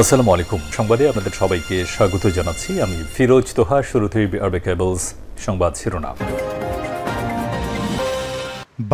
আসসালামু আলাইকুম। সংবাদে আপনাদের সবাইকে স্বাগত জানাচ্ছি। আমি ফিরোজ তোহা। শুরুতেই আরবে কেবলস সংবাদ শিরোনাম।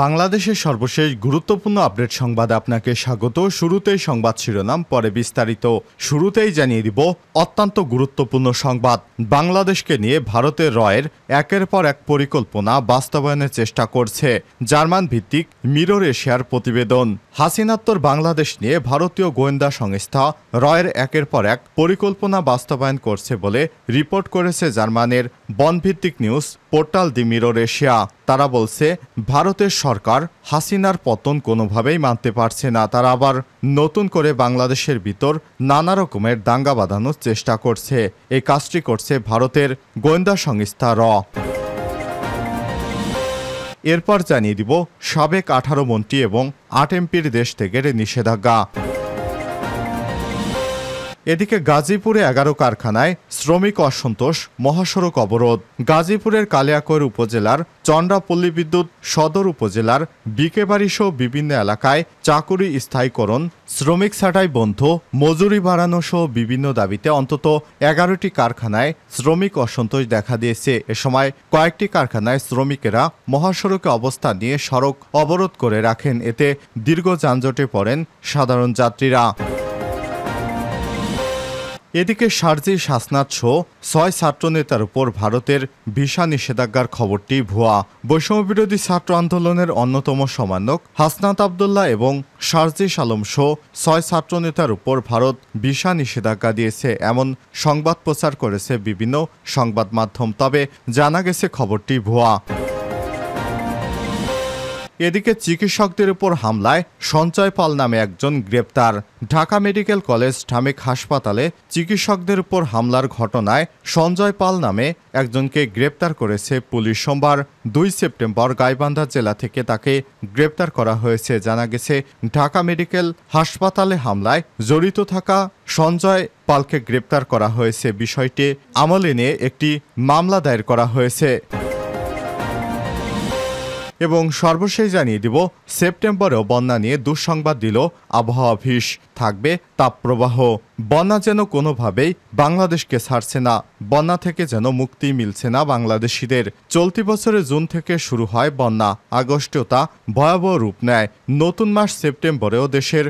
বাংলাদেশের সর্বশেষ গুরুত্বপূর্ণ আপডেট সংবাদে আপনাকে স্বাগত। শুরুতেই সংবাদ শিরোনাম, পরে বিস্তারিত। শুরুতেই জানিয়ে দিব অত্যন্ত গুরুত্বপূর্ণ সংবাদ। বাংলাদেশকে নিয়ে ভারতের রয়ের একের পর এক পরিকল্পনা বাস্তবায়নের চেষ্টা করছে জার্মান ভিত্তিক মিরর এশিয়ার প্রতিবেদন। হাসিনাত্তর বাংলাদেশ নিয়ে ভারতীয় গোয়েন্দা সংস্থা রয়ের একের পর এক পরিকল্পনা বাস্তবায়ন করছে বলে রিপোর্ট করেছে জার্মানের বনভিত্তিক নিউজ পোর্টাল দি মিরর এশিয়া। তারা বলছে, ভারতের সরকার হাসিনার পতন কোনোভাবেই মানতে পারছে না। তারা আবার নতুন করে বাংলাদেশের ভিতর নানা রকমের দাঙ্গা বাঁধানোর চেষ্টা করছে। এই কাজটি করছে ভারতের গোয়েন্দা সংস্থা র। এরপর জানিয়ে দিব সাবেক 18 মন্ত্রী এবং 8 এমপির দেশ থেকে নিষেধাজ্ঞা। এদিকে গাজীপুরে 11 কারখানায় শ্রমিক অসন্তোষ, মহাসড়ক অবরোধ। গাজীপুরের কালিয়াকৈর উপজেলার চন্দ্রাপল্লী বিদ্যুৎ সদর উপজেলার বিকেবাড়ি সহ বিভিন্ন এলাকায় চাকুরি স্থায়ীকরণ, শ্রমিক ছাঁটাই বন্ধ, মজুরি বাড়ানো সহ বিভিন্ন দাবিতে অন্তত 11টি কারখানায় শ্রমিক অসন্তোষ দেখা দিয়েছে। এ সময় কয়েকটি কারখানায় শ্রমিকেরা মহাসড়কে অবস্থান নিয়ে সড়ক অবরোধ করে রাখেন। এতে দীর্ঘ যানজটে পড়েন সাধারণ যাত্রীরা। এদিকে শারজিল শাসনাত সহ 6 ছাত্রনেতার উপর ভারতের ভিসা নিষেধাজ্ঞার খবরটি ভুয়া। বৈষম্যবিরোধী ছাত্র আন্দোলনের অন্যতম সমন্বয়ক হাসনাত আবদুল্লাহ এবং শারজিল আলম সহ 6 ছাত্রনেতার উপর ভারত ভিসা নিষেধাজ্ঞা দিয়েছে, এমন সংবাদ প্রচার করেছে বিভিন্ন সংবাদ মাধ্যম। তবে জানা গেছে খবরটি ভুয়া। এদিকে চিকিৎসকদের উপর হামলায় সঞ্জয় পাল নামে একজন গ্রেপ্তার। ঢাকা মেডিকেল কলেজ ঢামেক হাসপাতালে চিকিৎসকদের উপর হামলার ঘটনায় সঞ্জয় পাল নামে একজনকে গ্রেপ্তার করেছে পুলিশ। সোমবার 2 সেপ্টেম্বর গাইবান্ধা জেলা থেকে তাকে গ্রেপ্তার করা হয়েছে। জানা গেছে, ঢাকা মেডিকেল হাসপাতালে হামলায় জড়িত থাকা সঞ্জয় পালকে গ্রেপ্তার করা হয়েছে। বিষয়টি আমলে নিয়ে একটি মামলা দায়ের করা হয়েছে। এবং সর্বশেষ জানিয়ে দিব, সেপ্টেম্বরেও বন্যা নিয়ে দুঃসংবাদ দিল আবহাওয়া অফিস। থাকবে তাপপ্রবাহ। বন্যা যেন কোনোভাবেই বাংলাদেশকে ছাড়ছে না। বন্যা থেকে যেন মুক্তি মিলছে না বাংলাদেশিদের। চলতি বছরের জুন থেকে শুরু হয় বন্যা। আগস্টেও তা ভয়াবহ রূপ নেয়। নতুন মাস সেপ্টেম্বরেও দেশের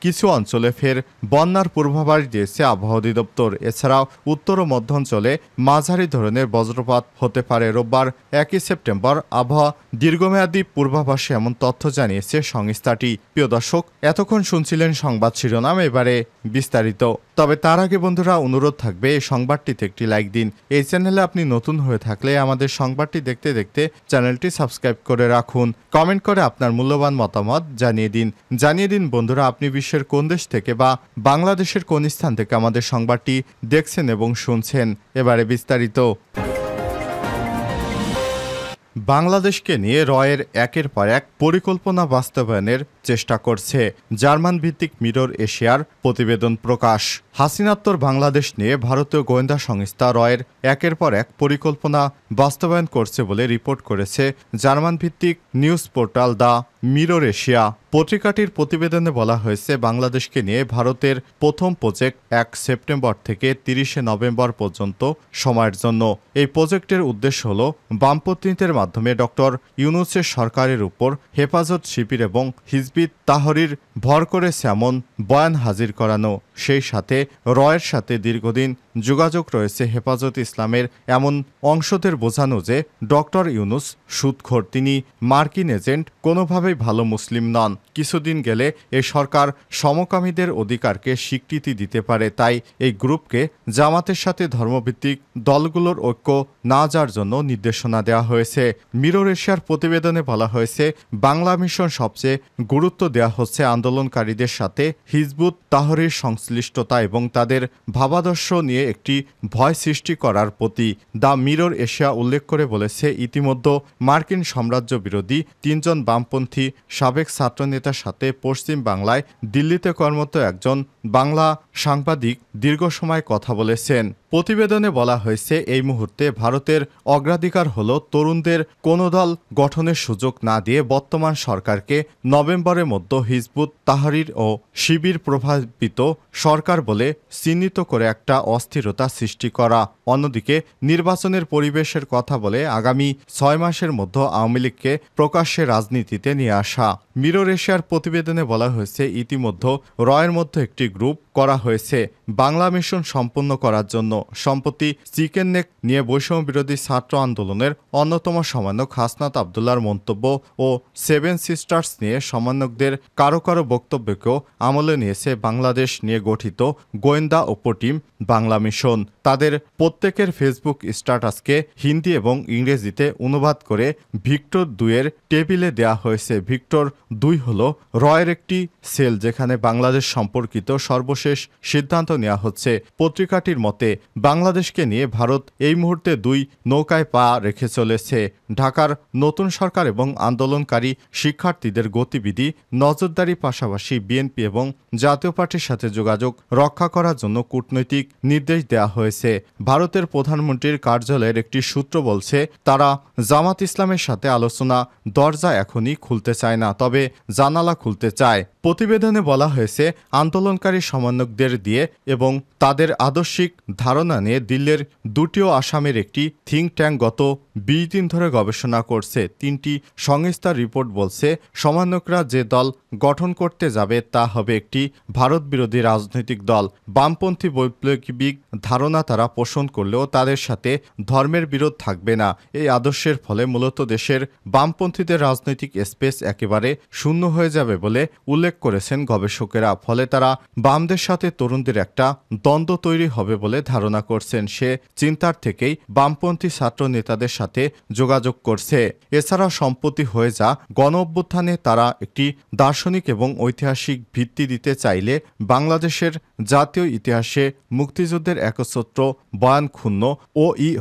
কিছু অঞ্চলে ফের বন্যার পূর্বাভাস দিয়েছে আবহাওয়া অধিদপ্তর। এছাড়াও উত্তর ও মধ্য অঞ্চলে মাঝারি ধরনের বজ্রপাত হতে পারে। রোববার 1 সেপ্টেম্বর আবহাওয়া দীর্ঘমেয়াদী পূর্বাভাসে এমন তথ্য জানিয়েছে সংস্থাটি। প্রিয় দর্শক, এতক্ষণ শুনছিলেন সংবাদ শিরোনাম, এবারে বিস্তারিত। তবে তার আগে বন্ধুরা, অনুরোধ থাকবে এই সংবাদটিতে একটি লাইক দিন। এই চ্যানেলে আপনি নতুন হয়ে থাকলে আমাদের সংবাদটি দেখতে দেখতে চ্যানেলটি সাবস্ক্রাইব করে রাখুন। কমেন্ট করে আপনার মূল্যবান মতামত জানিয়ে দিন বন্ধুরা, আপনি বিশ্বের কোন দেশ থেকে বা বাংলাদেশের কোন স্থান থেকে আমাদের সংবাদটি দেখছেন এবং শুনছেন। এবারে বিস্তারিত। বাংলাদেশকে নিয়ে রয়ের একের পর এক পরিকল্পনা বাস্তবায়নের চেষ্টা করছে জার্মান ভিত্তিক মিরর এশিয়ার প্রতিবেদন প্রকাশ। হাসিনাত্তর বাংলাদেশ নিয়ে ভারতীয় গোয়েন্দা সংস্থা রয়ের একের পর এক পরিকল্পনা বাস্তবায়ন করছে বলে রিপোর্ট করেছে জার্মান ভিত্তিক news portal the Mirror Asia. পত্রিকাটির প্রতিবেদনে বলা হয়েছে, বাংলাদেশকে নিয়ে ভারতের প্রথম প্রজেক্ট 1 সেপ্টেম্বর থেকে 30 নভেম্বর পর্যন্ত সময়ের জন্য। এই প্রজেক্টের উদ্দেশ্য হল বামপন্থীদের মাধ্যমে ডক্টর ইউনূসের সরকারের উপর হেফাজত শিবির এবং হিজবুত তাহরির ভর করেছে এমন বয়ান হাজির করানো। সেই সাথে রয়ের সাথে দীর্ঘদিন যোগাযোগ রয়েছে হেফাজত ইসলামের এমন অংশদের বোঝানো যে ডক্টর ইউনূস সুদখোর, তিনি মার্কিন এজেন্ট, কোনোভাবেই ভালো মুসলিম নন। কিছুদিন গেলে এই সরকার সমকামীদের অধিকারকে স্বীকৃতি দিতে পারে। তাই এই গ্রুপকে জামাতের সাথে ধর্মভিত্তিক দলগুলোর ঐক্য না যাওয়ার জন্য নির্দেশনা দেওয়া হয়েছে। মিরর এশিয়ার প্রতিবেদনে বলা হয়েছে, বাংলা মিশন সবচেয়ে গুরুত্ব দেওয়া হচ্ছে আন্দোলনকারীদের সাথে হিজবুত তাহরির সংশ্লিষ্টতা এবং তাদের ভাবাদর্শ নিয়ে একটি ভয় সৃষ্টি করার প্রতি। দ্য মিরর এশিয়া উল্লেখ করে বলেছে, ইতিমধ্যে মার্কিন সাম্রাজ্য বিরোধী 3 জন বামপন্থী সাবেক ছাত্রনেতার সাথে পশ্চিম বাংলায় দিল্লিতে কর্মরত একজন বাংলা সাংবাদিক দীর্ঘ সময় কথা বলেছেন। প্রতিবেদনে বলা হয়েছে, এই মুহূর্তে ভারতের অগ্রাধিকার হল তরুণদের কোনো দল গঠনের সুযোগ না দিয়ে বর্তমান সরকারকে নভেম্বরের মধ্যে হিজবুত তাহরির ও শিবির প্রভাবিত সরকার বলে চিহ্নিত করে একটা অস্থিরতা সৃষ্টি করা। অন্যদিকে নির্বাচনের পরিবেশের কথা বলে আগামী 6 মাসের মধ্যে আওয়ামী লীগকে প্রকাশ্যে রাজনীতিতে নিয়ে আসা। মিরর এশিয়ার প্রতিবেদনে বলা হয়েছে, ইতিমধ্যে রয়ের মধ্যে একটি গ্রুপ করা হয়েছে বাংলা মিশন সম্পন্ন করার জন্য। সম্প্রতি চিকেন নেক নিয়ে বৈষম্য বিরোধী ছাত্র আন্দোলনের অন্যতম সমন্বয়ক হাসনাত আবদুল্লাহর মন্তব্য ও 7 সিস্টার্স নিয়ে সমন্বয়কদের কারো কারো বক্তব্যকেও আমলে নিয়েছে বাংলাদেশ নিয়ে গঠিত গোয়েন্দা উপটিম বাংলা মিশন। তাদের প্রত্যেকের ফেসবুক স্ট্যাটাসকে হিন্দি এবং ইংরেজিতে অনুবাদ করে ভিক্টর 2-এর টেবিলে দেয়া হয়েছে। ভিক্টর 2 হল রয়ের একটি সেল, যেখানে বাংলাদেশ সম্পর্কিত সর্বশেষ সিদ্ধান্ত নেওয়া হচ্ছে। পত্রিকাটির মতে, বাংলাদেশকে নিয়ে ভারত এই মুহূর্তে 2 নৌকায় পা রেখে চলেছে। ঢাকার নতুন সরকার এবং আন্দোলনকারী শিক্ষার্থীদের গতিবিধি নজরদারি, পাশাপাশি বিএনপি এবং জাতীয় পার্টির সাথে যোগাযোগ রক্ষা করার জন্য কূটনৈতিক নির্দেশ দেওয়া হয়েছে। ভারতের প্রধানমন্ত্রীর কার্যালয়ের একটি সূত্র বলছে, তারা জামাত ইসলামের সাথে আলোচনা দরজা এখনই খুলতে চায় না, তবে জানালা খুলতে চায়। প্রতিবেদনে বলা হয়েছে, আন্দোলনকারী সমন্বয়কদের দিয়ে এবং তাদের আদর্শিক ধারণা নিয়ে দিল্লির 2টিও আসামের একটি থিঙ্ক ট্যাঙ্ক গত 20 দিন ধরে গবেষণা করছে। 3টি সংস্থার রিপোর্ট বলছে, সমন্বয়করা যে দল গঠন করতে যাবে তা হবে একটি ভারত বিরোধী রাজনৈতিক দল। বামপন্থী বৈপ্লবিক ধারণা তারা পোষণ করলেও তাদের সাথে ধর্মের বিরোধ থাকবে না। এই আদর্শের ফলে মূলত দেশের বামপন্থীদের রাজনৈতিক স্পেস একেবারে শূন্য হয়ে যাবে বলে উল্লেখ করেছেন গবেষকেরা। ফলে তারা বামদের সাথে তরুণদের একটা দ্বন্দ্ব তৈরি হবে বলে ধারণা করছেন। সে চিন্তার থেকেই বামপন্থী ছাত্র নেতাদের সাথে যোগাযোগ করছে। এছাড়া সম্প্রতি হয়ে যা গণ অভ্যুত্থানে তারা একটি দার্শনিক এবং ঐতিহাসিক ভিত্তি দিতে চাইলে বাংলাদেশের জাতীয় ইতিহাসে মুক্তিযুদ্ধের একচ্ছত্র বয়ান ক্ষুণ্ণ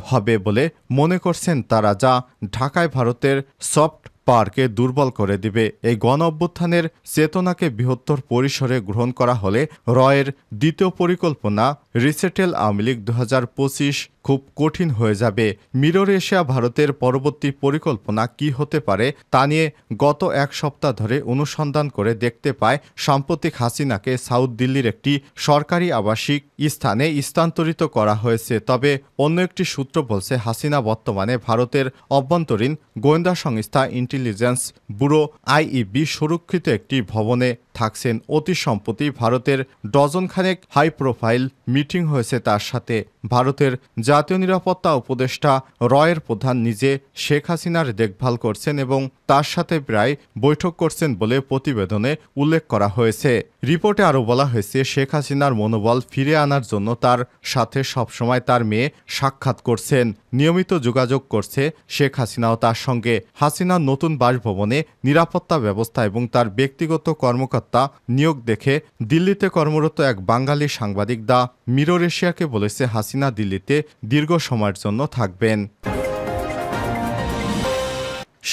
হবে বলে মনে করছেন তারা, যা ঢাকায় ভারতের সফট পাওয়ারকে দুর্বল করে দিবে। এই গণ অভ্যুত্থানের চেতনাকে বৃহত্তর পরিসরে গ্রহণ করা হলে রয়ের দ্বিতীয় পরিকল্পনা রিসেটেল আওয়ামী লীগ 2025 খুব কঠিন হয়ে যাবে। মিরর এশিয়া ভারতের পরবর্তী পরিকল্পনা কি হতে পারে তা নিয়ে গত 1 সপ্তাহ ধরে অনুসন্ধান করে দেখতে পায়, সাম্প্রতিক হাসিনাকে সাউথ দিল্লির একটি সরকারি আবাসিক স্থানে স্থানান্তরিত করা হয়েছে। তবে অন্য একটি সূত্র বলছে, হাসিনা বর্তমানে ভারতের অভ্যন্তরীণ গোয়েন্দা সংস্থা ইন্টেলিজেন্স ব্যুরো আইইবি সুরক্ষিত একটি ভবনে থাকছেন। অতি সম্প্রতি ভারতের ডজনখানেক হাই প্রোফাইল মিটিং হয়েছে তার সাথে। ভারতের জাতীয় নিরাপত্তা উপদেষ্টা রয়ের প্রধান নিজে শেখ হাসিনার দেখভাল করছেন এবং তার সাথে প্রায় বৈঠক করছেন বলে প্রতিবেদনে উল্লেখ করা হয়েছে। রিপোর্টে আরও বলা হয়েছে, শেখ হাসিনার মনোবল ফিরে আনার জন্য তার সাথে সবসময় তার মেয়ে সাক্ষাৎ করছেন, নিয়মিত যোগাযোগ করছে শেখ হাসিনাও তার সঙ্গে। হাসিনার নতুন বাসভবনে নিরাপত্তা ব্যবস্থা এবং তার ব্যক্তিগত কর্মকর্তা নিয়োগ দেখে দিল্লিতে কর্মরত এক বাঙালি সাংবাদিক দ্য মিরর এশিয়াকে বলেছে, হাসিনা দিল্লিতে দীর্ঘ সময়ের জন্য থাকবেন।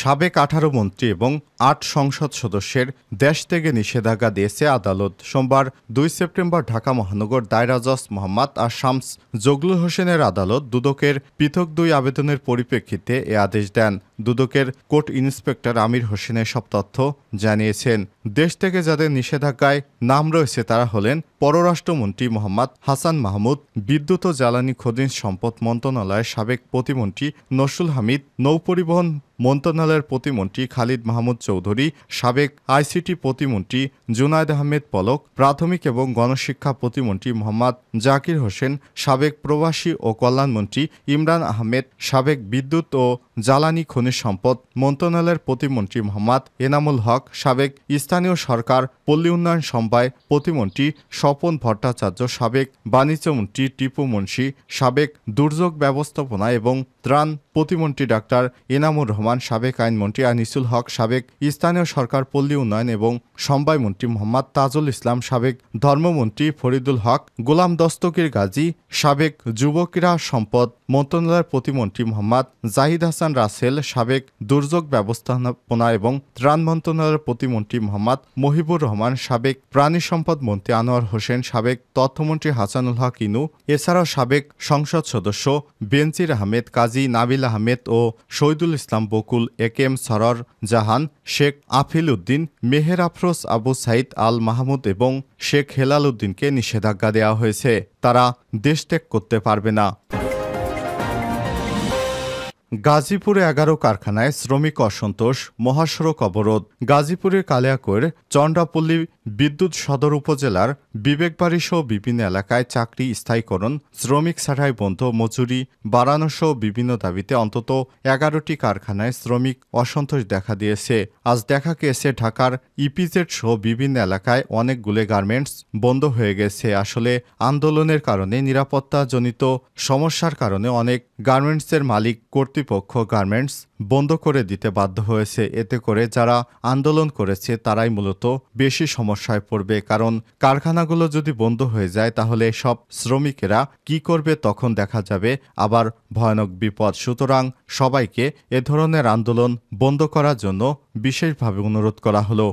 সাবেক 18 মন্ত্রী এবং 8 সংসদ সদস্যের দেশ থেকে নিষেধাজ্ঞা দিয়েছে আদালত। সোমবার 2 সেপ্টেম্বর ঢাকা মহানগর দায়রা জজ মোহাম্মদ শামস জগলুল হোসেনের আদালত দুদকের পৃথক 2 আবেদনের পরিপ্রেক্ষিতে এ আদেশ দেন। দুদকের কোর্ট ইন্সপেক্টর আমির হোসেন সব তথ্য জানিয়েছেন। দেশ থেকে যাদের নিষেধাজ্ঞায় নাম রয়েছে তারা হলেন পররাষ্ট্রমন্ত্রী মোহাম্মদ হাসান মাহমুদ, বিদ্যুৎ ও জ্বালানি খনিজ সম্পদ মন্ত্রণালয়ের সাবেক প্রতিমন্ত্রী নসরুল হামিদ, নৌপরিবহন মন্ত্রণালয়ের প্রতিমন্ত্রী খালিদ মাহমুদ চৌধুরী, সাবেক আইসিটি প্রতিমন্ত্রী জুনায়েদ আহমেদ পলক, প্রাথমিক এবং গণশিক্ষা প্রতিমন্ত্রী মোহাম্মদ জাকির হোসেন, সাবেক প্রবাসী ও কল্যাণমন্ত্রী ইমরান আহমেদ, সাবেক বিদ্যুৎ ও জ্বালানি খনিজ সম্পদ মন্ত্রণালয়ের প্রতিমন্ত্রী মোহাম্মদ এনামুল হক, সাবেক স্থানীয় সরকার পল্লী উন্নয়ন সমবায় প্রতিমন্ত্রী স্বপন ভট্টাচার্য, সাবেক বাণিজ্যমন্ত্রী টিপু মুন্সি, সাবেক দুর্যোগ ব্যবস্থাপনা এবং ত্রাণ প্রতিমন্ত্রী ডাক্তার এনামুর রহমান, সাবেক আইনমন্ত্রী আনিসুল হক, সাবেক স্থানীয় সরকার পল্লী উন্নয়ন এবং সমবায় মন্ত্রী মোহাম্মদ তাজুল ইসলাম, সাবেক ধর্মমন্ত্রী ফরিদুল হক, গোলাম দস্তগীর গাজী, সাবেক যুব ক্রীড়া সম্পদ মন্ত্রণালয়ের প্রতিমন্ত্রী মোহাম্মদ জাহিদ হাসান আহসান রাসেল, সাবেক দুর্যোগ ব্যবস্থাপনা এবং ত্রাণ মন্ত্রণালয়ের প্রতিমন্ত্রী মোহাম্মদ মহিবুর রহমান, সাবেক প্রাণী সম্পদ মন্ত্রী আনোয়ার হোসেন, সাবেক তথ্যমন্ত্রী হাসানুল হক ইনু, এছাড়াও সাবেক সংসদ সদস্য বেনজির আহমেদ, কাজী নাবিল আহমেদ ও শহীদুল ইসলাম বকুল, একেএম সরর জাহান, শেখ আফিল উদ্দিন, মেহের আফরোজ, আবু সাইদ আল মাহমুদ এবং শেখ হেলাল উদ্দিনকে নিষেধাজ্ঞা দেওয়া হয়েছে। তারা দেশ ত্যাগ করতে পারবে না। গাজীপুরে 11 কারখানায় শ্রমিক অসন্তোষ, মহাসড়ক অবরোধ। গাজীপুরের কালিয়াকৈর চন্দ্রাপল্লী বিদ্যুৎ সদর উপজেলার বিবেকবাড়ি সহ বিভিন্ন এলাকায় চাকরি স্থায়ীকরণ, শ্রমিক ছাঁটাই বন্ধ, মজুরি বাড়ানো সহ বিভিন্ন দাবিতে অন্তত 11টি কারখানায় শ্রমিক অসন্তোষ দেখা দিয়েছে। আজ দেখা গিয়েছে ঢাকার ইপিজেড সহ বিভিন্ন এলাকায় অনেকগুলো গার্মেন্টস বন্ধ হয়ে গেছে। আসলে আন্দোলনের কারণে, নিরাপত্তাজনিত সমস্যার কারণে অনেক গার্মেন্টসের মালিক কর্তৃপক্ষ গার্মেন্টস বন্ধ করে দিতে বাধ্য হয়েছে। এতে করে যারা আন্দোলন করেছে তারাই মূলত বেশি সমস্যায় পড়বে, কারণ কারখানাগুলো যদি বন্ধ হয়ে যায় তাহলে সব শ্রমিকেরা কি করবে, তখন দেখা যাবে আবার ভয়ানক বিপদ। সুতরাং সবাইকে এ ধরনের আন্দোলন বন্ধ করার জন্য বিশেষভাবে অনুরোধ করা হলো।